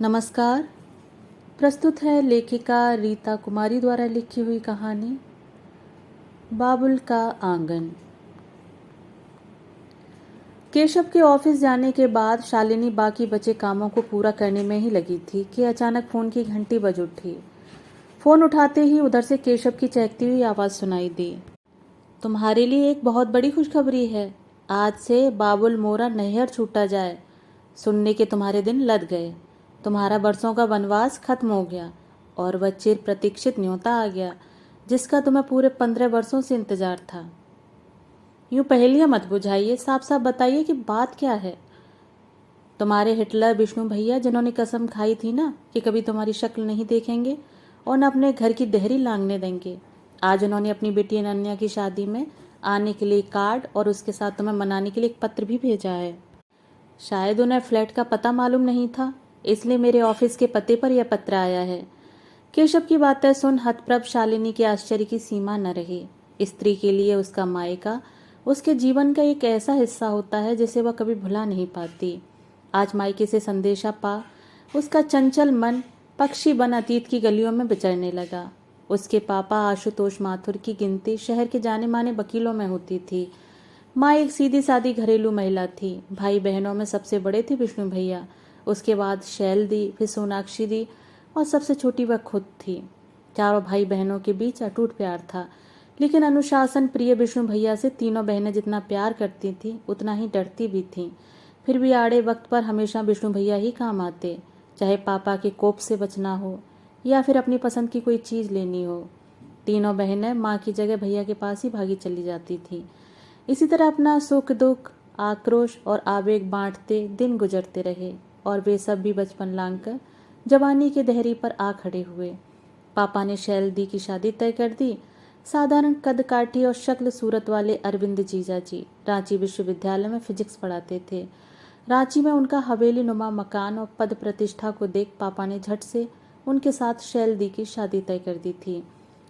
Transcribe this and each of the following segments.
नमस्कार। प्रस्तुत है लेखिका रीता कुमारी द्वारा लिखी हुई कहानी बाबुल का आंगन। केशव के ऑफिस जाने के बाद शालिनी बाकी बचे कामों को पूरा करने में ही लगी थी कि अचानक फोन की घंटी बज उठी। फोन उठाते ही उधर से केशव की चहकती हुई आवाज़ सुनाई दी। तुम्हारे लिए एक बहुत बड़ी खुशखबरी है। आज से बाबुल मोरा नैहर छूटा जाए। सुनने के तुम्हारे दिन लद गए। तुम्हारा बरसों का वनवास खत्म हो गया और वह चिर प्रतीक्षित न्योता आ गया जिसका तुम्हें पूरे 15 वर्षों से इंतजार था। यूं पहेलियां मत बुझाइए, साफ साफ बताइए कि बात क्या है। तुम्हारे हिटलर विष्णु भैया जिन्होंने कसम खाई थी ना कि कभी तुम्हारी शक्ल नहीं देखेंगे और न अपने घर की देहरी लांघने देंगे, आज उन्होंने अपनी बेटी अनन्या की शादी में आने के लिए कार्ड और उसके साथ तुम्हें मनाने के लिए एक पत्र भी भेजा है। शायद उन्हें फ्लैट का पता मालूम नहीं था, इसलिए मेरे ऑफिस के पते पर यह पत्र आया है। केशव की बातें सुन हतप्रभ शालिनी के आश्चर्य की सीमा न रही। स्त्री के लिए उसका मायका उसके जीवन का एक ऐसा हिस्सा होता है जिसे वह कभी भुला नहीं पाती। आज मायके से संदेशा पा उसका चंचल मन पक्षी बन अतीत की गलियों में विचरने लगा। उसके पापा आशुतोष माथुर की गिनती शहर के जाने माने वकीलों में होती थी। माँ एक सीधी सादी घरेलू महिला थी। भाई बहनों में सबसे बड़े थे विष्णु भैया, उसके बाद शैल दी, फिर सोनाक्षी दी और सबसे छोटी वह खुद थी। चारों भाई बहनों के बीच अटूट प्यार था, लेकिन अनुशासन प्रिय विष्णु भैया से तीनों बहनें जितना प्यार करती थीं उतना ही डरती भी थीं। फिर भी आड़े वक्त पर हमेशा विष्णु भैया ही काम आते, चाहे पापा के कोप से बचना हो या फिर अपनी पसंद की कोई चीज़ लेनी हो। तीनों बहनें माँ की जगह भैया के पास ही भागी चली जाती थीं। इसी तरह अपना सुख दुख, आक्रोश और आवेग बांटते दिन गुजरते रहे और वे सब भी बचपन लांघकर जवानी के देहरी पर आ खड़े हुए। पापा ने शैल दी की शादी तय कर दी। साधारण कद काठी और शक्ल सूरत वाले अरविंद जीजा जी रांची विश्वविद्यालय में फिजिक्स पढ़ाते थे। रांची में उनका हवेली नुमा मकान और पद प्रतिष्ठा को देख पापा ने झट से उनके साथ शैल दी की शादी तय कर दी थी।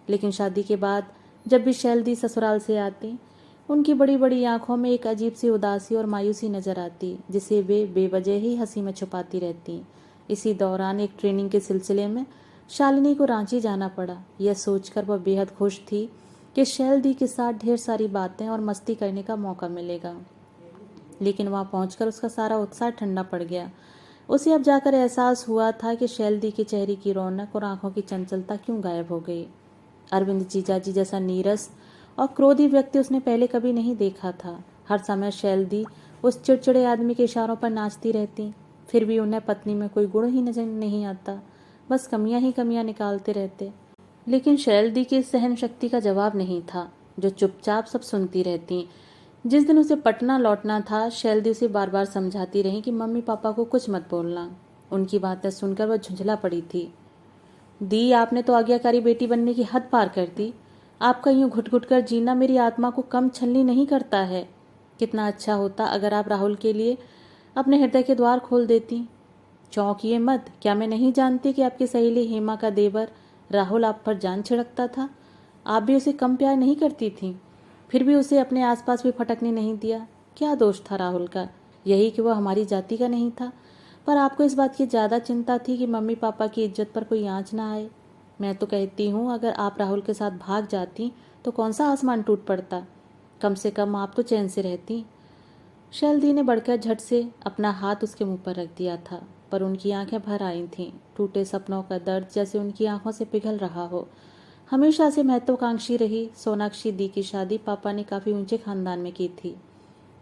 लेकिन शादी के बाद जब भी शैल दी ससुराल से आती, उनकी बड़ी बड़ी आंखों में एक अजीब सी उदासी और मायूसी नजर आती जिसे वे बेवजह ही हंसी में छुपाती रहती। इसी दौरान एक ट्रेनिंग के सिलसिले में शालिनी को रांची जाना पड़ा। यह सोचकर वह बेहद खुश थी कि शैल दी के साथ ढेर सारी बातें और मस्ती करने का मौका मिलेगा, लेकिन वहां पहुंचकर उसका सारा उत्साह ठंडा पड़ गया। उसे अब जाकर एहसास हुआ था कि शैल दी के चेहरे की रौनक और आंखों की चंचलता क्यों गायब हो गई। अरविंद जीजाजी जैसा नीरस और क्रोधी व्यक्ति उसने पहले कभी नहीं देखा था। हर समय शैल दी उस चिड़चिड़े आदमी के इशारों पर नाचती रहती, फिर भी उन्हें पत्नी में कोई गुण ही नजर नहीं आता, बस कमियां ही कमियां निकालते रहते। लेकिन शैल दी की सहन शक्ति का जवाब नहीं था, जो चुपचाप सब सुनती रहती। जिस दिन उसे पटना लौटना था, शैल दी उसे बार बार समझाती रही कि मम्मी पापा को कुछ मत बोलना। उनकी बातें सुनकर वह झुंझला पड़ी थी। दी, आपने तो आज्ञाकारी बेटी बनने की हद पार कर दी। आपका यूं घुट घुट कर जीना मेरी आत्मा को कम छलनी नहीं करता है। कितना अच्छा होता अगर आप राहुल के लिए अपने हृदय के द्वार खोल देती। चौंकिए मत, क्या मैं नहीं जानती कि आपकी सहेली हेमा का देवर राहुल आप पर जान छिड़कता था। आप भी उसे कम प्यार नहीं करती थी, फिर भी उसे अपने आसपास भी फटकने नहीं दिया। क्या दोष था राहुल का? यही कि वह हमारी जाति का नहीं था। पर आपको इस बात की ज़्यादा चिंता थी कि मम्मी पापा की इज्जत पर कोई आँच ना आए। मैं तो कहती हूँ अगर आप राहुल के साथ भाग जाती तो कौन सा आसमान टूट पड़ता। कम से कम आप तो चैन से रहती। शैलदी ने बढ़कर झट से अपना हाथ उसके मुंह पर रख दिया था, पर उनकी आंखें भर आई थीं। टूटे सपनों का दर्द जैसे उनकी आंखों से पिघल रहा हो। हमेशा से महत्वाकांक्षी रही सोनाक्षी दी की शादी पापा ने काफ़ी ऊंचे खानदान में की थी।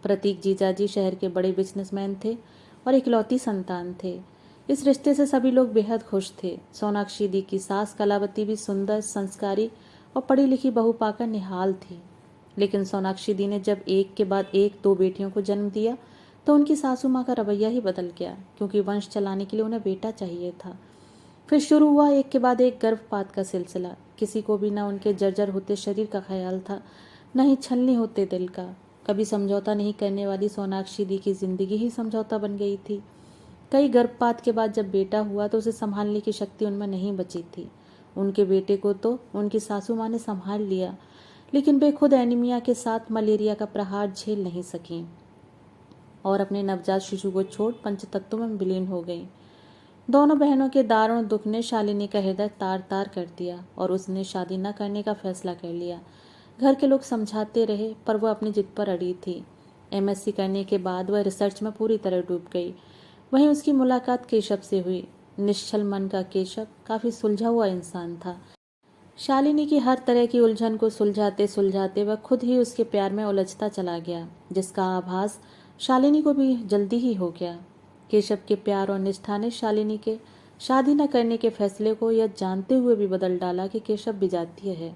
प्रतीक जीजाजी शहर के बड़े बिजनेसमैन थे और इकलौती संतान थे। इस रिश्ते से सभी लोग बेहद खुश थे। सोनाक्षी दी की सास कलावती भी सुंदर, संस्कारी और पढ़ी लिखी बहू पाकर निहाल थी। लेकिन सोनाक्षी दी ने जब एक के बाद एक दो बेटियों को जन्म दिया तो उनकी सासू माँ का रवैया ही बदल गया, क्योंकि वंश चलाने के लिए उन्हें बेटा चाहिए था। फिर शुरू हुआ एक के बाद एक गर्भपात का सिलसिला। किसी को भी न उनके जर्जर होते शरीर का ख्याल था, न ही छलनी होते दिल का। कभी समझौता नहीं करने वाली सोनाक्षी दी की जिंदगी ही समझौता बन गई थी। कई गर्भपात के बाद जब बेटा हुआ तो उसे संभालने की शक्ति उनमें नहीं बची थी। उनके बेटे को तो उनकी सासू माँ ने संभाल लिया, लेकिन वे खुद एनीमिया के साथ मलेरिया का प्रहार झेल नहीं सकीं और अपने नवजात शिशु को छोड़ पंचतत्वों में विलीन हो गईं। दोनों बहनों के दारुण दुख ने शालिनी का हृदय तार तार कर दिया और उसने शादी न करने का फैसला कर लिया। घर के लोग समझाते रहे पर वह अपनी जिद पर अड़ी थी। एमएससी करने के बाद वह रिसर्च में पूरी तरह डूब गई। वहीं उसकी मुलाकात केशव से हुई। निश्चल मन का केशव काफ़ी सुलझा हुआ इंसान था। शालिनी की हर तरह की उलझन को सुलझाते सुलझाते वह खुद ही उसके प्यार में उलझता चला गया, जिसका आभास शालिनी को भी जल्दी ही हो गया। केशव के प्यार और निष्ठा ने शालिनी के शादी न करने के फैसले को यह जानते हुए भी बदल डाला कि केशव विजातीय है।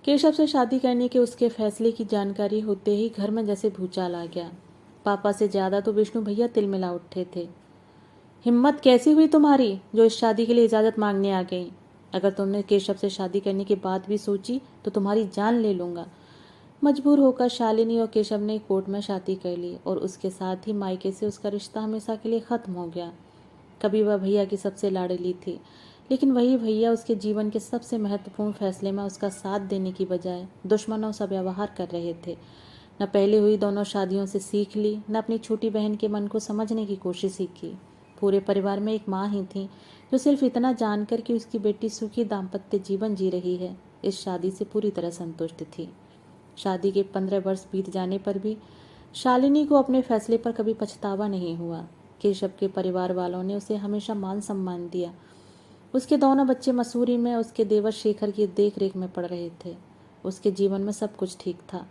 केशव से शादी करने के उसके फैसले की जानकारी होते ही घर में जैसे भूचाल आ गया। पापा से ज़्यादा तो विष्णु भैया तिलमिला उठे थे। हिम्मत कैसी हुई तुम्हारी जो इस शादी के लिए इजाज़त मांगने आ गई? अगर तुमने केशव से शादी करने की बात भी सोची तो तुम्हारी जान ले लूँगा। मजबूर होकर शालिनी और केशव ने कोर्ट में शादी कर ली और उसके साथ ही मायके से उसका रिश्ता हमेशा के लिए ख़त्म हो गया। कभी वह भैया की सबसे लाडली थी, लेकिन वही भैया उसके जीवन के सबसे महत्वपूर्ण फैसले में उसका साथ देने की बजाय दुश्मनों सा व्यवहार कर रहे थे। न पहले हुई दोनों शादियों से सीख ली, न अपनी छोटी बहन के मन को समझने की कोशिश ही की। पूरे परिवार में एक माँ ही थी जो सिर्फ इतना जानकर कि उसकी बेटी सुखी दाम्पत्य जीवन जी रही है, इस शादी से पूरी तरह संतुष्ट थी। शादी के 15 वर्ष बीत जाने पर भी शालिनी को अपने फैसले पर कभी पछतावा नहीं हुआ। केशव के परिवार वालों ने उसे हमेशा मान सम्मान दिया। उसके दोनों बच्चे मसूरी में उसके देवर शेखर की देख रेख में पड़ रहे थे। उसके जीवन में सब कुछ ठीक था,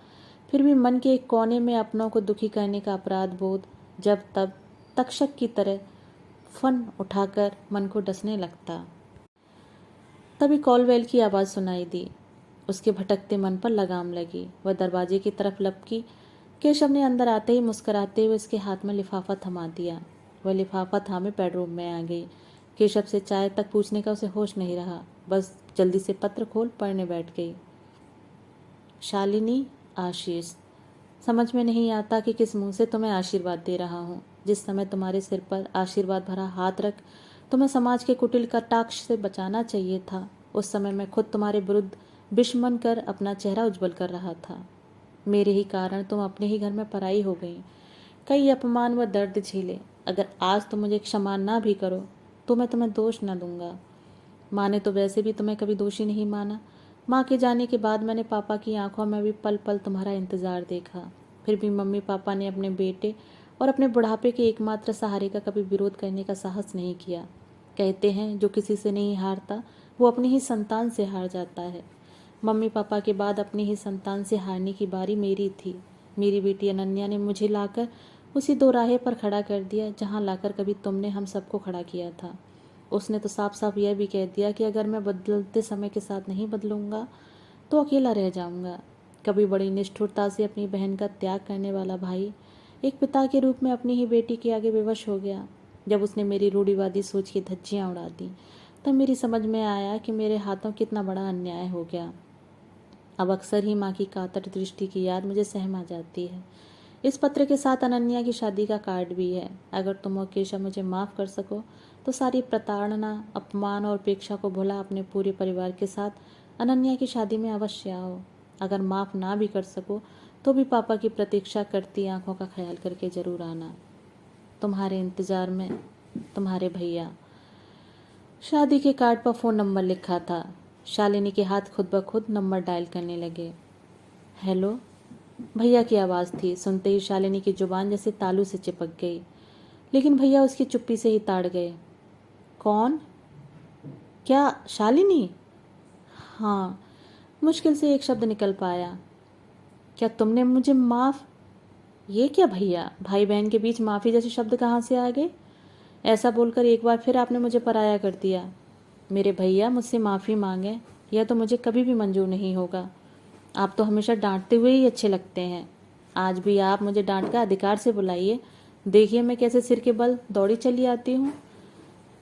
फिर भी मन के एक कोने में अपनों को दुखी करने का अपराध बोध जब तब तक्षक की तरह फन उठाकर मन को डसने लगता। तभी कॉलवेल की आवाज़ सुनाई दी। उसके भटकते मन पर लगाम लगी। वह दरवाजे की तरफ लपकी। केशव ने अंदर आते ही मुस्कुराते हुए उसके हाथ में लिफाफा थमा दिया। वह लिफाफा थामे बेडरूम में आ गई। केशव से चाय तक पूछने का उसे होश नहीं रहा, बस जल्दी से पत्र खोल पढ़ने बैठ गई। शालिनी, आशीष, समझ में नहीं आता कि किस मुंह से तुम्हें आशीर्वाद दे रहा हूँ। जिस समय तुम्हारे सिर पर आशीर्वाद भरा हाथ रख तुम्हें समाज के कुटिल कटाक्ष से बचाना चाहिए था, उस समय मैं खुद तुम्हारे विरुद्ध विष मन कर अपना चेहरा उज्जवल कर रहा था। मेरे ही कारण तुम अपने ही घर में पराई हो गई। कई अपमान व दर्द झेले। अगर आज तुम मुझे क्षमा ना भी करो तो मैं तुम्हें दोष न दूंगा। माँ ने तो वैसे भी तुम्हें कभी दोषी नहीं माना। माँ के जाने के बाद मैंने पापा की आंखों में भी पल पल तुम्हारा इंतज़ार देखा। फिर भी मम्मी पापा ने अपने बेटे और अपने बुढ़ापे के एकमात्र सहारे का कभी विरोध करने का साहस नहीं किया। कहते हैं जो किसी से नहीं हारता वो अपनी ही संतान से हार जाता है। मम्मी पापा के बाद अपनी ही संतान से हारने की बारी मेरी थी। मेरी बेटी अनन्या ने मुझे लाकर उसी दो राहे पर खड़ा कर दिया जहाँ लाकर कभी तुमने हम सबको खड़ा किया था। उसने तो साफ साफ यह भी कह दिया कि अगर मैं बदलते समय के साथ नहीं बदलूंगा तो अकेला रह जाऊंगा। कभी बड़ी निष्ठुरता से अपनी बहन का त्याग करने वाला भाई एक पिता के रूप में अपनी ही बेटी के आगे विवश हो गया। जब उसने मेरी रूढ़िवादी सोच की धज्जियाँ उड़ा दी तब मेरी समझ में आया कि मेरे हाथों कितना बड़ा अन्याय हो गया। अब अक्सर ही माँ की कातर दृष्टि की याद मुझे सहम आ जाती है। इस पत्र के साथ अनन्या की शादी का कार्ड भी है। अगर तुम और केशव मुझे माफ़ कर सको तो सारी प्रताड़ना, अपमान और उपेक्षा को भुला अपने पूरे परिवार के साथ अनन्या की शादी में अवश्य आओ। अगर माफ़ ना भी कर सको तो भी पापा की प्रतीक्षा करती आंखों का ख्याल करके ज़रूर आना। तुम्हारे इंतज़ार में, तुम्हारे भैया। शादी के कार्ड पर फ़ोन नंबर लिखा था। शालिनी के हाथ खुद ब खुद नंबर डायल करने लगे। हेलो, भैया की आवाज़ थी। सुनते ही शालिनी की जुबान जैसे तालू से चिपक गई, लेकिन भैया उसकी चुप्पी से ही ताड़ गए। कौन? क्या शालिनी? हाँ, मुश्किल से एक शब्द निकल पाया। क्या तुमने मुझे माफ़? ये क्या भैया, भाई बहन के बीच माफ़ी जैसे शब्द कहाँ से आ गए? ऐसा बोलकर एक बार फिर आपने मुझे पराया कर दिया। मेरे भैया, मुझसे माफ़ी मांगे यह तो मुझे कभी भी मंजूर नहीं होगा। आप तो हमेशा डांटते हुए ही अच्छे लगते हैं। आज भी आप मुझे डांट कर अधिकार से बुलाइए। देखिए मैं कैसे सिर के बल दौड़ी चली आती हूँ।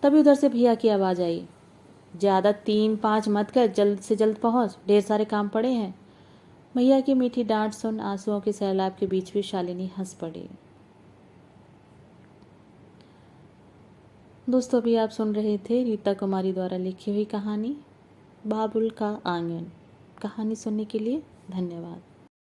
तभी उधर से भैया की आवाज़ आई। ज़्यादा 3-5 मत कर, जल्द से जल्द पहुँच, ढेर सारे काम पड़े हैं। भैया की मीठी डांट सुन आंसुओं के सैलाब के बीच भी शालिनी हंस पड़ी। दोस्तों, अभी आप सुन रहे थे रीता कुमारी द्वारा लिखी हुई कहानी बाबुल का आंगन। कहानी सुनने के लिए धन्यवाद।